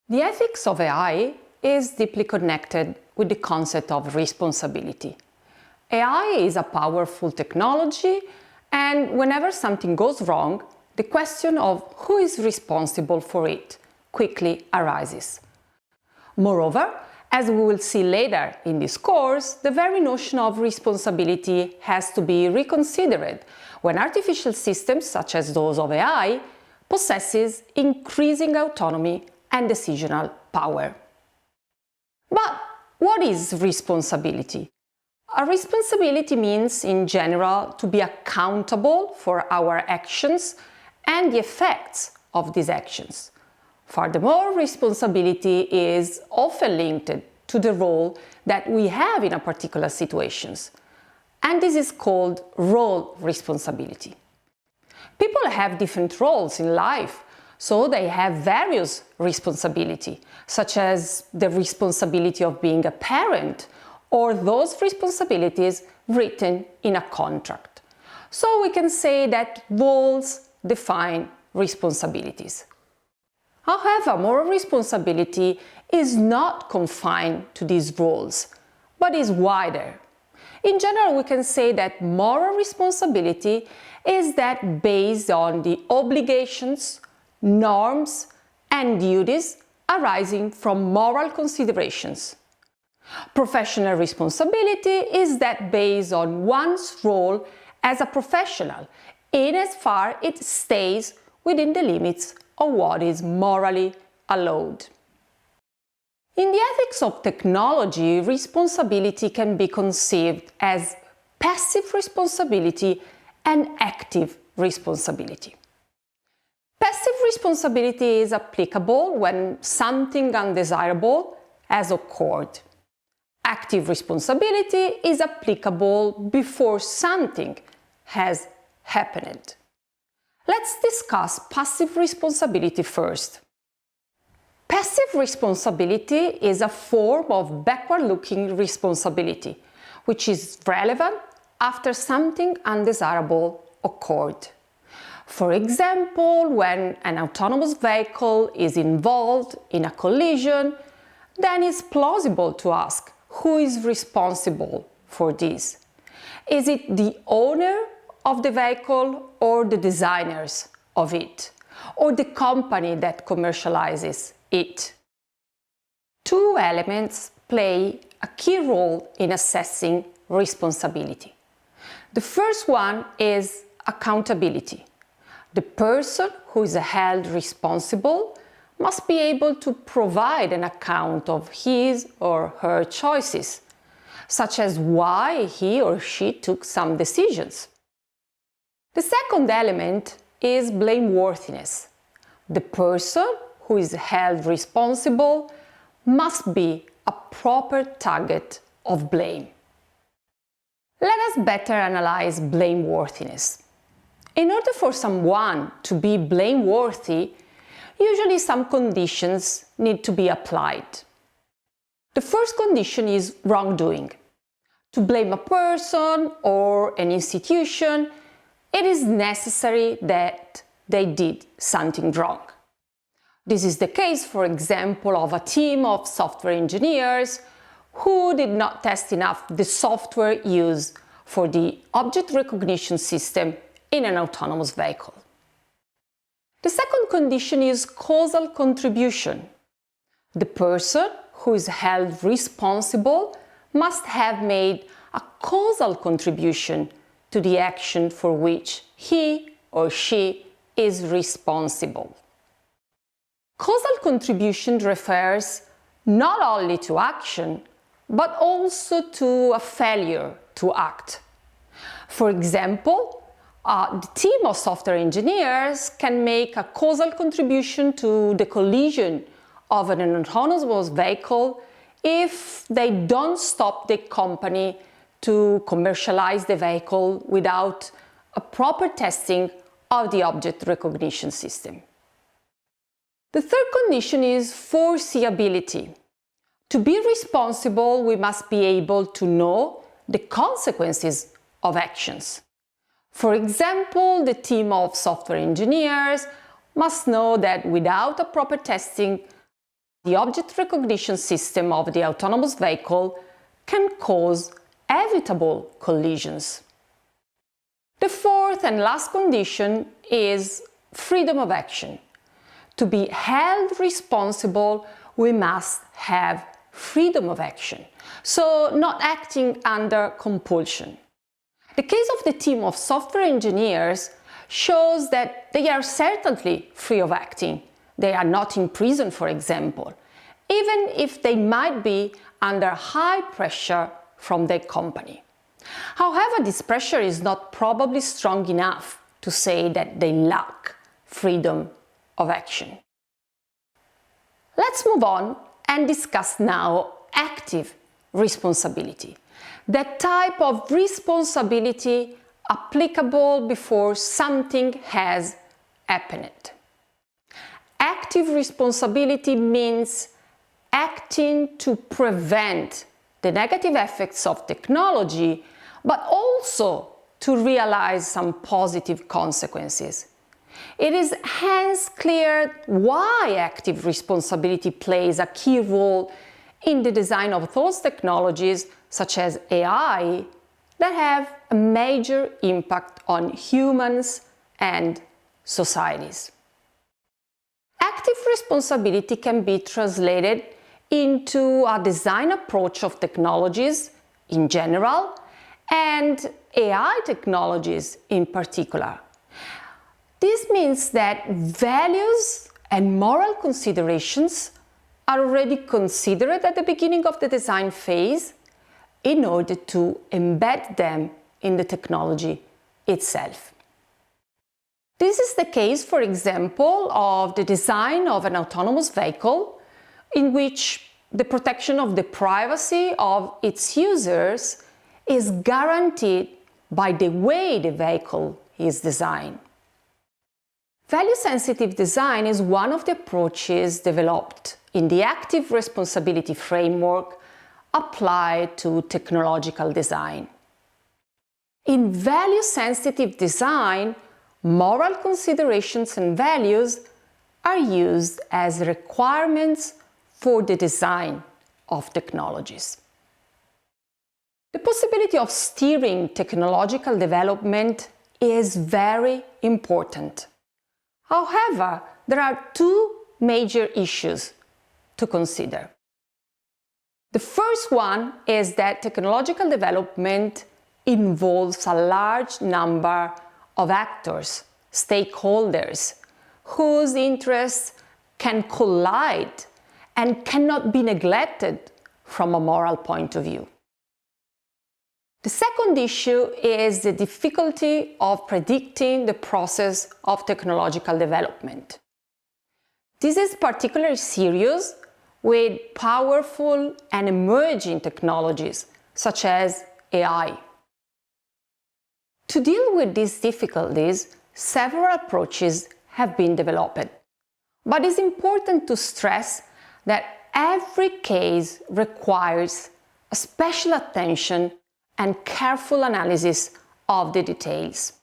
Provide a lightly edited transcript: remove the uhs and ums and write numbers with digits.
The ethics of AI is deeply connected with the concept of responsibility. AI is a powerful technology, and whenever something goes wrong, the question of who is responsible for it quickly arises. Moreover, as we will see later in this course, the very notion of responsibility has to be reconsidered when artificial systems, such as those of AI, possesses increasing autonomy and decisional power. But what is responsibility? A responsibility means, in general, to be accountable for our actions and the effects of these actions. Furthermore, responsibility is often linked to the role that we have in a particular situations, and this is called role responsibility. People have different roles in life, so they have various responsibilities, such as the responsibility of being a parent or those responsibilities written in a contract. So we can say that roles define responsibilities. However, moral responsibility is not confined to these roles, but is wider. In general, we can say that moral responsibility is that based on the obligations, norms, and duties arising from moral considerations. Professional responsibility is that based on one's role as a professional, in as far it stays within the limits of what is morally allowed. In the ethics of technology, responsibility can be conceived as passive responsibility and active responsibility. Passive responsibility is applicable when something undesirable has occurred. Active responsibility is applicable before something has happened. Let's discuss passive responsibility first. Passive responsibility is a form of backward-looking responsibility, which is relevant after something undesirable occurred. For example, when an autonomous vehicle is involved in a collision, then it's plausible to ask who is responsible for this. Is it the owner of the vehicle or the designers of it, or the company that commercializes it? Two elements play a key role in assessing responsibility. The first one is accountability. The person who is held responsible must be able to provide an account of his or her choices, such as why he or she took some decisions. The second element is blameworthiness. The person who is held responsible must be a proper target of blame. Let us better analyze blameworthiness. In order for someone to be blameworthy, usually some conditions need to be applied. The first condition is wrongdoing. To blame a person or an institution, it is necessary that they did something wrong. This is the case, for example, of a team of software engineers who did not test enough the software used for the object recognition system in an autonomous vehicle. The second condition is causal contribution. The person who is held responsible must have made a causal contribution to the action for which he or she is responsible. Causal contribution refers not only to action, but also to a failure to act. For example, the team of software engineers can make a causal contribution to the collision of an autonomous vehicle if they don't stop the company to commercialize the vehicle without a proper testing of the object recognition system. The third condition is foreseeability. To be responsible, we must be able to know the consequences of actions. For example, the team of software engineers must know that without a proper testing, the object recognition system of the autonomous vehicle can cause evitable collisions. The fourth and last condition is freedom of action. To be held responsible, we must have freedom of action, so not acting under compulsion. The case of the team of software engineers shows that they are certainly free of acting. They are not in prison, for example, even if they might be under high pressure from their company. However, this pressure is not probably strong enough to say that they lack freedom of action. Let's move on and discuss now active responsibility, the type of responsibility applicable before something has happened. Active responsibility means acting to prevent the negative effects of technology, but also to realize some positive consequences. It is hence clear why active responsibility plays a key role in the design of those technologies, such as AI, that have a major impact on humans and societies. Active responsibility can be translated into a design approach of technologies in general and AI technologies in particular. This means that values and moral considerations are already considered at the beginning of the design phase in order to embed them in the technology itself. This is the case, for example, of the design of an autonomous vehicle in which the protection of the privacy of its users is guaranteed by the way the vehicle is designed. Value-sensitive design is one of the approaches developed in the active responsibility framework applied to technological design. In value-sensitive design, moral considerations and values are used as requirements for the design of technologies. The possibility of steering technological development is very important. However, there are two major issues to consider. The first one is that technological development involves a large number of actors, stakeholders, whose interests can collide and cannot be neglected from a moral point of view. The second issue is the difficulty of predicting the process of technological development. This is particularly serious with powerful and emerging technologies such as AI. To deal with these difficulties, several approaches have been developed. But it's important to stress that every case requires a special attention and careful analysis of the details.